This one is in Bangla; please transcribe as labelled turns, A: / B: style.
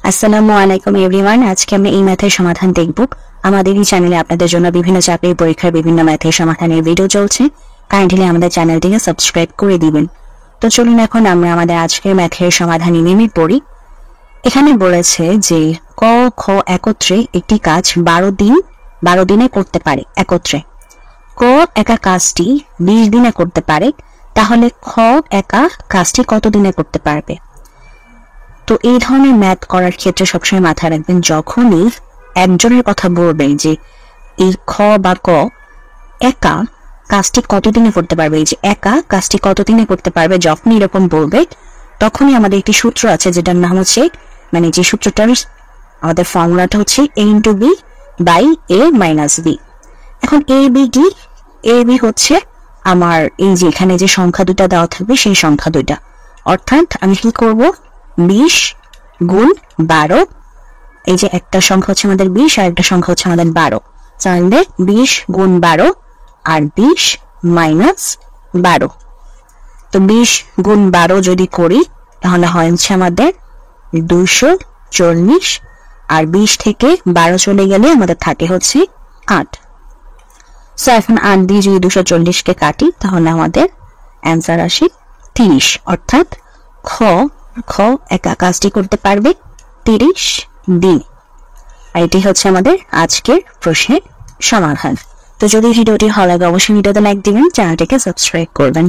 A: আসসালামু আলাইকুম এভরিওয়ান। আজকে আমরা এই ম্যাথের সমাধান দেখব। আমাদের এই চ্যানেলে আপনাদের জন্য বিভিন্ন চাকরির পরীক্ষার বিভিন্ন ম্যাথের সমাধানের ভিডিও চলছে। কাইন্ডলি আমাদের চ্যানেলটিকে সাবস্ক্রাইব করে দিবেন। তো চলুন এখন আমরা আমাদের আজকের ম্যাথের সমাধানে নেমে পড়ি। এখানে বলেছে যে ক খ একত্রে একটি কাজ 12 দিনে করতে পারে। একত্রে ক একা কাজটি 20 দিনে করতে পারে, তাহলে খ একা কাজটি কত দিনে করতে পারবে? তো এই ধরনের ম্যাথ করার ক্ষেত্রে সবসময় মাথায় রাখবেন, যখনই একজনের কথা বলবেন যে এই খ বা ক একা কাজটি কতদিনে করতে পারবে, এই যে একা কাজটি কতদিনে করতে পারবে, যখনই এরকম বলবে তখনই আমাদের একটি সূত্র আছে যেটার নাম হচ্ছে, মানে যে সূত্রটার আমাদের ফর্মুলাটা হচ্ছে a into B by a minus B. এখন এ বি কি? এ বি হচ্ছে আমার এই যে এখানে যে সংখ্যা দুটা দেওয়া থাকবে সেই সংখ্যা দুইটা, অর্থাৎ আমি কি করব 20 গুণ 12, এই যে একটা সংখ্যা হচ্ছে আমাদের 20 আর একটা সংখ্যা হচ্ছে আমাদের 12, তাহলে 20 গুণ 12 আর 20 মাইনাস 12। তো 20 গুণ 12 যদি করি তাহলে হয় হচ্ছে আমাদের 240, আর 20 থেকে 12 চলে গেলে আমাদের থাকে হচ্ছে 8। সো এখন 8 দিয়ে যদি 240-কে কাটি তাহলে আমাদের অ্যান্সার আসে 30, অর্থাৎ খ একা কাজটি করতে পারবে 30 দিন। আর এটি হচ্ছে আমাদের আজকের প্রশ্নের সমাধান। তো যদি ভিডিওটি ভালো লাগে অবশ্যই ভিডিওতে লাইক দিবেন, চ্যানেলটিকে সাবস্ক্রাইব করবেন।